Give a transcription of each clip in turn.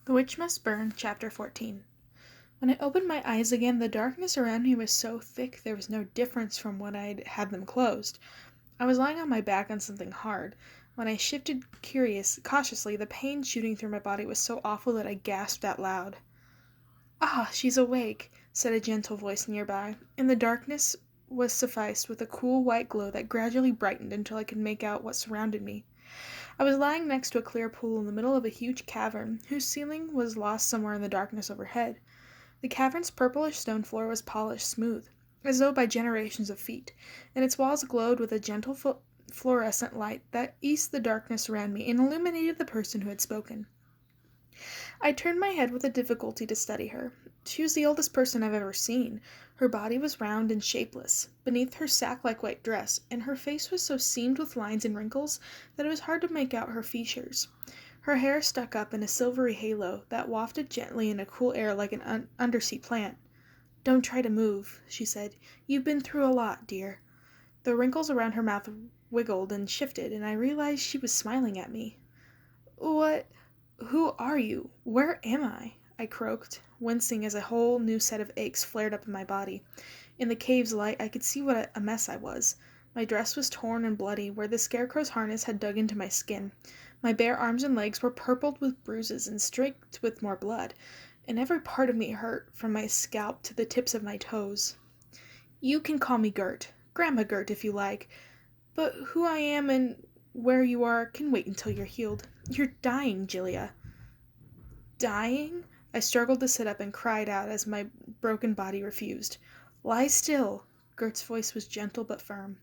The Witch Must Burn, Chapter 14. When I opened my eyes again, the darkness around me was so thick there was no difference from when I'd had them closed. I was lying on my back on something hard. When I shifted cautiously, the pain shooting through my body was so awful that I gasped out loud. "Ah, she's awake," said a gentle voice nearby, and the darkness was suffused with a cool white glow that gradually brightened until I could make out what surrounded me. I was lying next to a clear pool in the middle of a huge cavern, whose ceiling was lost somewhere in the darkness overhead. The cavern's purplish stone floor was polished smooth, as though by generations of feet, and its walls glowed with a gentle fluorescent light that eased the darkness around me and illuminated the person who had spoken. I turned my head with a difficulty to study her. She was the oldest person I've ever seen. Her body was round and shapeless, beneath her sack-like white dress, and her face was so seamed with lines and wrinkles that it was hard to make out her features. Her hair stuck up in a silvery halo that wafted gently in a cool air like an undersea plant. "Don't try to move," she said. "You've been through a lot, dear." The wrinkles around her mouth wiggled and shifted, and I realized she was smiling at me. Who are you? Where am I?" I croaked, wincing as a whole new set of aches flared up in my body. In the cave's light, I could see what a mess I was. My dress was torn and bloody where the scarecrow's harness had dug into my skin. My bare arms and legs were purpled with bruises and streaked with more blood, and every part of me hurt, from my scalp to the tips of my toes. "You can call me Gert. Grandma Gert, if you like. But who I am and where you are can wait until you're healed. You're dying, Gilia." "Dying?" I struggled to sit up and cried out as my broken body refused. "Lie still." Gert's voice was gentle but firm.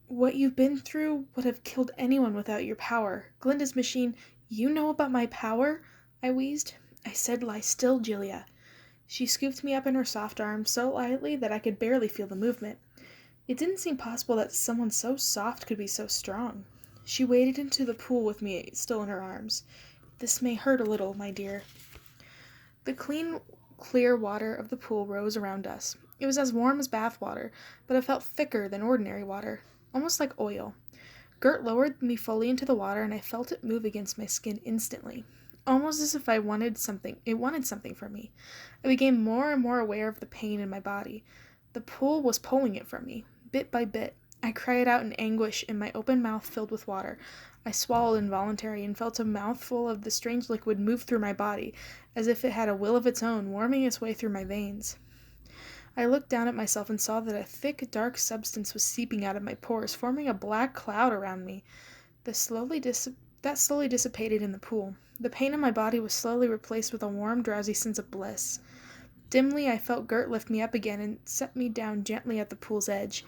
"What you've been through would have killed anyone without your power. Glinda's machine—" "You know about my power?" I wheezed. "I said lie still, Gilia." She scooped me up in her soft arms so lightly that I could barely feel the movement. It didn't seem possible that someone so soft could be so strong. She waded into the pool with me still in her arms. "This may hurt a little, my dear." The clear water of the pool rose around us. It was as warm as bath water, but it felt thicker than ordinary water, almost like oil. Gert lowered me fully into the water, and I felt it move against my skin instantly, almost as if it wanted something from me. I became more and more aware of the pain in my body. The pool was pulling it from me, bit by bit. I cried out in anguish, and my open mouth filled with water. I swallowed involuntarily and felt a mouthful of the strange liquid move through my body, as if it had a will of its own, worming its way through my veins. I looked down at myself and saw that a thick, dark substance was seeping out of my pores, forming a black cloud around me. That slowly dissipated in the pool. The pain in my body was slowly replaced with a warm, drowsy sense of bliss. Dimly, I felt Gert lift me up again and set me down gently at the pool's edge.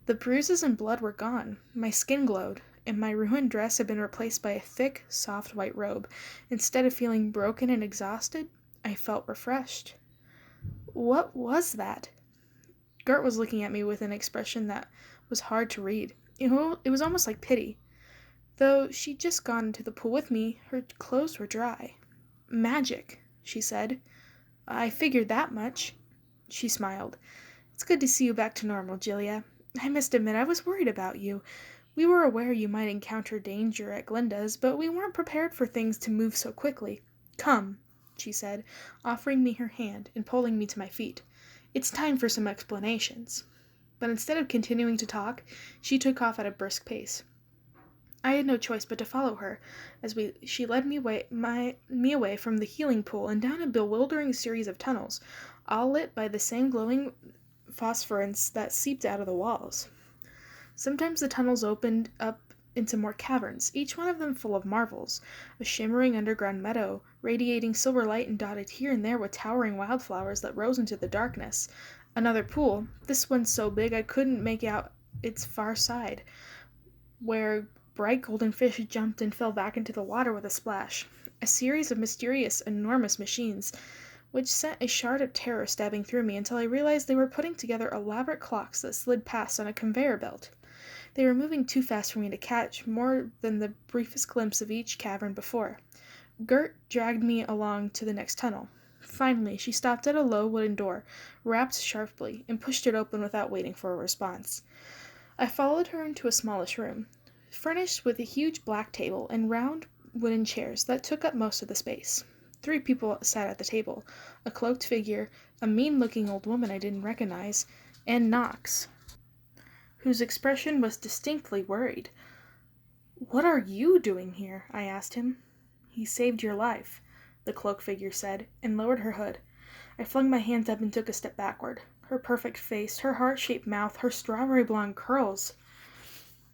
The bruises and blood were gone. My skin glowed, and my ruined dress had been replaced by a thick, soft white robe. Instead of feeling broken and exhausted, I felt refreshed. "What was that?" Gert was looking at me with an expression that was hard to read. It was almost like pity. Though she'd just gone into the pool with me, her clothes were dry. "Magic," she said. "I figured that much." She smiled. "It's good to see you back to normal, Gilia. I must admit I was worried about you. We were aware you might encounter danger at Glinda's, but we weren't prepared for things to move so quickly. Come," she said, offering me her hand and pulling me to my feet. "It's time for some explanations." But instead of continuing to talk, she took off at a brisk pace. I had no choice but to follow her, as she led me away from the healing pool and down a bewildering series of tunnels, all lit by the same glowing phosphorescence that seeped out of the walls. Sometimes the tunnels opened up into more caverns, each one of them full of marvels, a shimmering underground meadow, radiating silver light and dotted here and there with towering wildflowers that rose into the darkness. Another pool, this one so big I couldn't make out its far side, where bright golden fish jumped and fell back into the water with a splash. A series of mysterious, enormous machines, which sent a shard of terror stabbing through me until I realized they were putting together elaborate clocks that slid past on a conveyor belt. They were moving too fast for me to catch more than the briefest glimpse of each cavern before. Gert dragged me along to the next tunnel. Finally, she stopped at a low wooden door, rapped sharply, and pushed it open without waiting for a response. I followed her into a smallish room, furnished with a huge black table and round wooden chairs that took up most of the space. 3 people sat at the table, a cloaked figure, a mean-looking old woman I didn't recognize, and Knox, whose expression was distinctly worried. "What are you doing here?" I asked him. "He saved your life," the cloaked figure said, and lowered her hood. I flung my hands up and took a step backward. Her perfect face, her heart-shaped mouth, her strawberry blonde curls.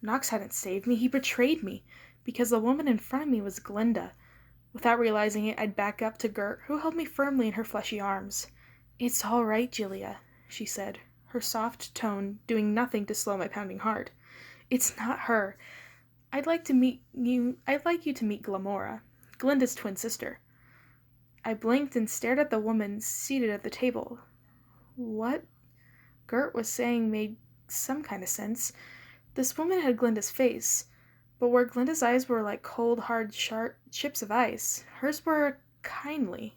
Knox hadn't saved me, he betrayed me, because the woman in front of me was Glinda. Without realizing it, I'd back up to Gert, who held me firmly in her fleshy arms. "It's all right, Julia," she said, her soft tone doing nothing to slow my pounding heart. "It's not her. I'd like you to meet Glamora, Glinda's twin sister." I blinked and stared at the woman seated at the table. What Gert was saying made some kind of sense. This woman had Glinda's face, but where Glinda's eyes were like cold, hard, sharp chips of ice, hers were kindly.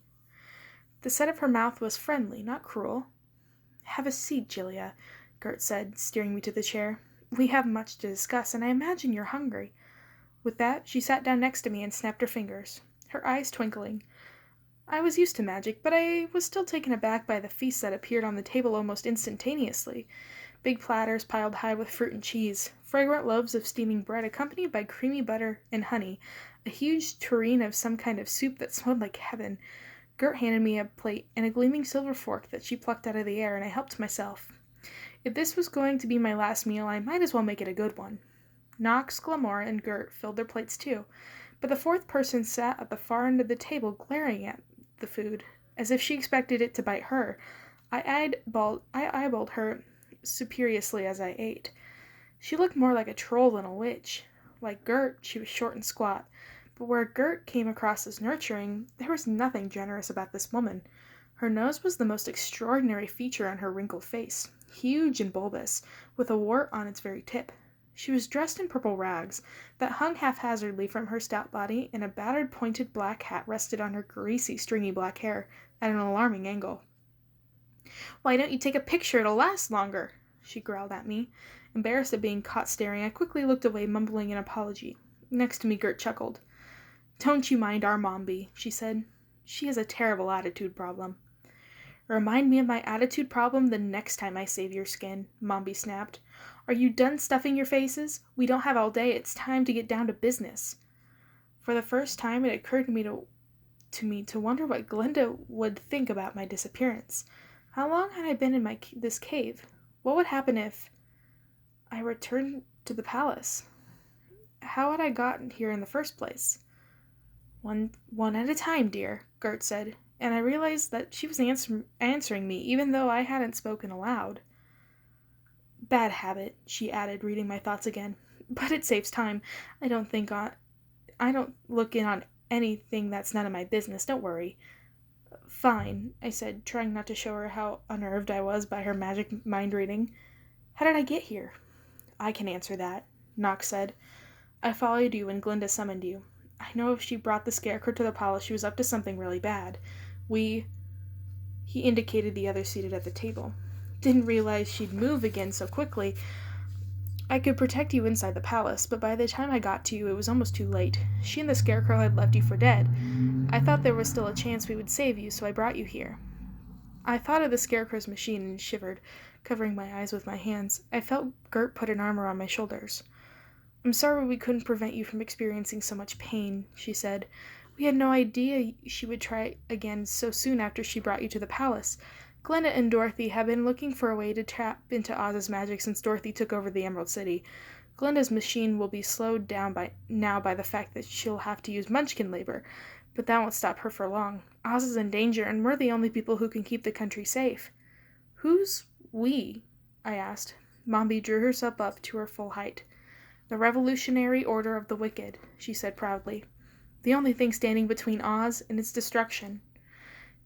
The set of her mouth was friendly, not cruel. "Have a seat, Julia," Gert said, steering me to the chair. "We have much to discuss, and I imagine you're hungry." With that, she sat down next to me and snapped her fingers, her eyes twinkling. I was used to magic, but I was still taken aback by the feast that appeared on the table almost instantaneously. Big platters piled high with fruit and cheese, fragrant loaves of steaming bread accompanied by creamy butter and honey, a huge tureen of some kind of soup that smelled like heaven. Gert handed me a plate and a gleaming silver fork that she plucked out of the air, and I helped myself. If this was going to be my last meal, I might as well make it a good one. Knox, Glamora, and Gert filled their plates too, but the fourth person sat at the far end of the table glaring at the food, as if she expected it to bite her. I eyeballed her superciliously as I ate. She looked more like a troll than a witch. Like Gert, she was short and squat, but where Gert came across as nurturing, there was nothing generous about this woman. Her nose was the most extraordinary feature on her wrinkled face, huge and bulbous, with a wart on its very tip. She was dressed in purple rags that hung haphazardly from her stout body, and a battered pointed black hat rested on her greasy, stringy black hair at an alarming angle. "Why don't you take a picture? It'll last longer," she growled at me. Embarrassed at being caught staring, I quickly looked away, mumbling an apology. Next to me, Gert chuckled. "Don't you mind our Mombi," she said. "She has a terrible attitude problem." "Remind me of my attitude problem the next time I save your skin," Mombi snapped. "Are you done stuffing your faces? We don't have all day. It's time to get down to business." For the first time, it occurred to me to wonder what Glinda would think about my disappearance. How long had I been in this cave? What would happen if I returned to the palace? How had I gotten here in the first place? One at a time, dear," Gert said, and I realized that she was answering me, even though I hadn't spoken aloud. "Bad habit," she added, reading my thoughts again. "But it saves time. I don't look in on anything that's none of my business. Don't worry." "Fine," I said, trying not to show her how unnerved I was by her magic mind reading. "How did I get here?" "I can answer that," Knox said. "I followed you when Glinda summoned you. I know if she brought the Scarecrow to the palace, she was up to something really bad. He indicated the others seated at the table. "Didn't realize she'd move again so quickly. I could protect you inside the palace, but by the time I got to you, it was almost too late. She and the Scarecrow had left you for dead. I thought there was still a chance we would save you, so I brought you here." I thought of the Scarecrow's machine and shivered, covering my eyes with my hands. I felt Gert put an arm around my shoulders. "I'm sorry we couldn't prevent you from experiencing so much pain," she said. "We had no idea she would try again so soon after she brought you to the palace. Glinda and Dorothy have been looking for a way to tap into Oz's magic since Dorothy took over the Emerald City. Glinda's machine will be slowed down by the fact that she'll have to use Munchkin labor, but that won't stop her for long. Oz is in danger, and we're the only people who can keep the country safe." "Who's we?" I asked. Mombi drew herself up to her full height. "The Revolutionary Order of the Wicked," she said proudly. "The only thing standing between Oz and its destruction."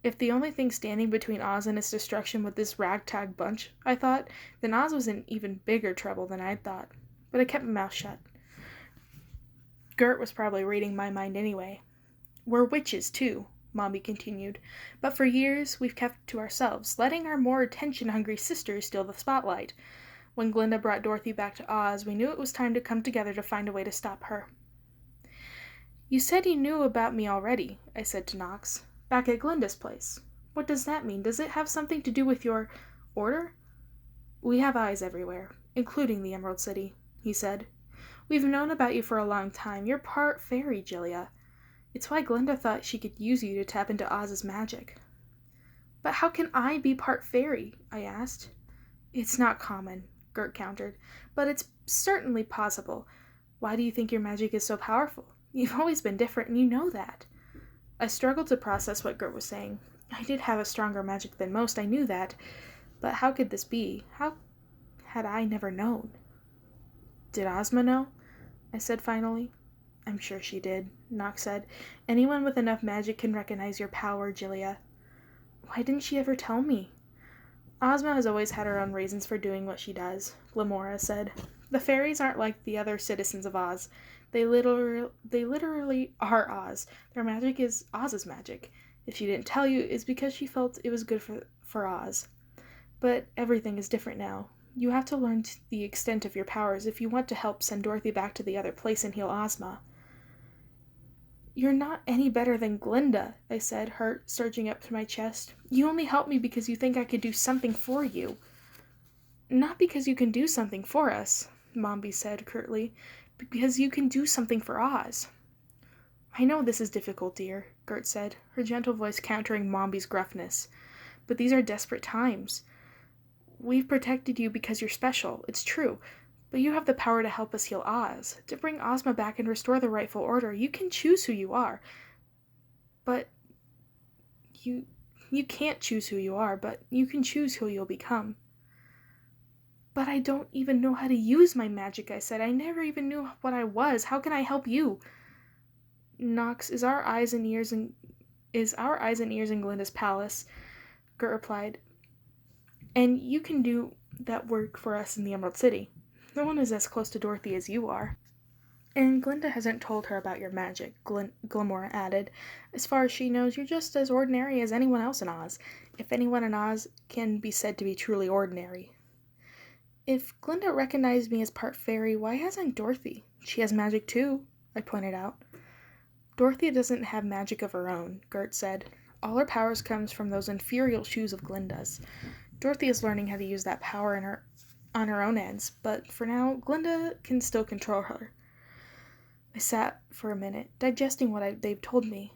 If the only thing standing between Oz and its destruction was this ragtag bunch, I thought, then Oz was in even bigger trouble than I'd thought. But I kept my mouth shut. Gert was probably reading my mind anyway. "We're witches, too," Mombi continued. "But for years, we've kept to ourselves, letting our more attention-hungry sisters steal the spotlight. When Glinda brought Dorothy back to Oz, we knew it was time to come together to find a way to stop her." "You said you knew about me already," I said to Knox. Back at Glinda's place. What does that mean? Does it have something to do with your order? We have eyes everywhere, including the Emerald City, he said. We've known about you for a long time. You're part fairy, Jilia. It's why Glinda thought she could use you to tap into Oz's magic. But how can I be part fairy? I asked. It's not common, Gert countered, but it's certainly possible. Why do you think your magic is so powerful? You've always been different, and you know that. I struggled to process what Gert was saying. I did have a stronger magic than most, I knew that. But how could this be? How had I never known? Did Ozma know? I said finally. I'm sure she did, Nox said. Anyone with enough magic can recognize your power, Jilia. Why didn't she ever tell me? Ozma has always had her own reasons for doing what she does, Glamora said. The fairies aren't like the other citizens of Oz. They literally are Oz. Their magic is Oz's magic. If she didn't tell you, it's because she felt it was good for Oz. But everything is different now. You have to learn the extent of your powers if you want to help send Dorothy back to the other place and heal Ozma. You're not any better than Glinda, I said, heart surging up to my chest. You only helped me because you think I could do something for you. Not because you can do something for us, Mombi said curtly, but because you can do something for Oz. I know this is difficult, dear, Gert said, her gentle voice countering Mombi's gruffness. But these are desperate times. We've protected you because you're special, it's true, but you have the power to help us heal Oz, to bring Ozma back and restore the rightful order. You can choose who you are. But you can't choose who you are, but you can choose who you'll become. But I don't even know how to use my magic, I said. I never even knew what I was. How can I help you? Nox, is our eyes and ears in Glinda's palace, Gert replied. And you can do that work for us in the Emerald City. No one is as close to Dorothy as you are. And Glinda hasn't told her about your magic, Glamora added. As far as she knows, you're just as ordinary as anyone else in Oz, if anyone in Oz can be said to be truly ordinary. If Glinda recognized me as part fairy, why hasn't Dorothy? She has magic too, I pointed out. Dorothy doesn't have magic of her own, Gert said. All her powers comes from those inferior shoes of Glinda's. Dorothy is learning how to use that power on her own ends, but for now, Glinda can still control her. I sat for a minute, digesting what they've told me.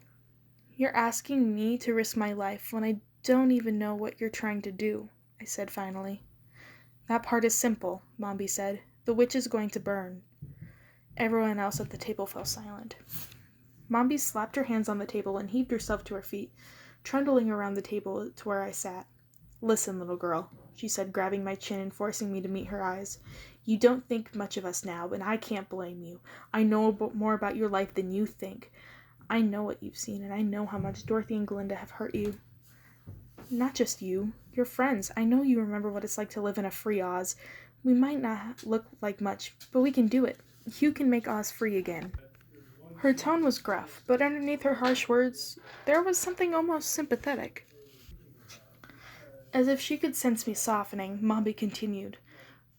You're asking me to risk my life when I don't even know what you're trying to do, I said finally. That part is simple, Mombi said. The witch is going to burn. Everyone else at the table fell silent. Mombi slapped her hands on the table and heaved herself to her feet, trundling around the table to where I sat. Listen, little girl, she said, grabbing my chin and forcing me to meet her eyes. You don't think much of us now, and I can't blame you. I know more about your life than you think. I know what you've seen, and I know how much Dorothy and Glinda have hurt you. Not just you, your friends. I know you remember what it's like to live in a free Oz. We might not look like much, but we can do it. You can make Oz free again. Her tone was gruff, but underneath her harsh words, there was something almost sympathetic. As if she could sense me softening, Mombi continued.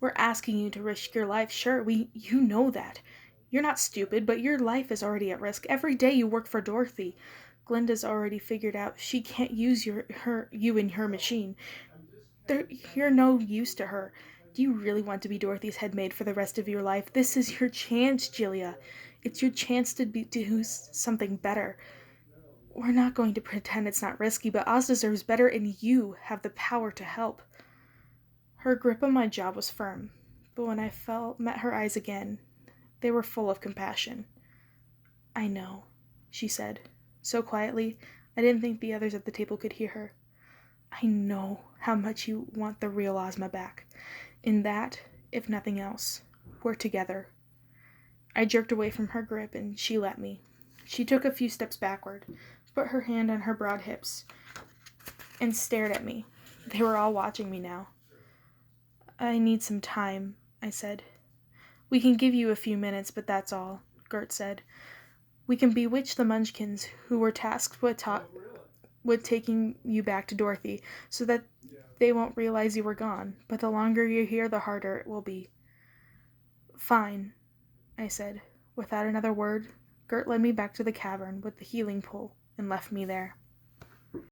We're asking you to risk your life, sure, you know that. You're not stupid, but your life is already at risk. Every day you work for Dorothy. Glinda's already figured out she can't use you in her machine. You're no use to her. Do you really want to be Dorothy's head maid for the rest of your life? This is your chance, Jilia. It's your chance to do something better. We're not going to pretend it's not risky, but Oz deserves better, and you have the power to help. Her grip on my jaw was firm, but when I met her eyes again, they were full of compassion. I know, she said, so quietly I didn't think the others at the table could hear her. I know how much you want the real Ozma back. In that, if nothing else, we're together. I jerked away from her grip, and she let me. She took a few steps backward, put her hand on her broad hips, and stared at me. They were all watching me now. I need some time, I said. We can give you a few minutes, but that's all, Gert said. We can bewitch the Munchkins, who were tasked with taking you back to Dorothy, so that they won't realize you were gone, but the longer you're here, the harder it will be. Fine, I said. Without another word, Gert led me back to the cavern with the healing pole and left me there.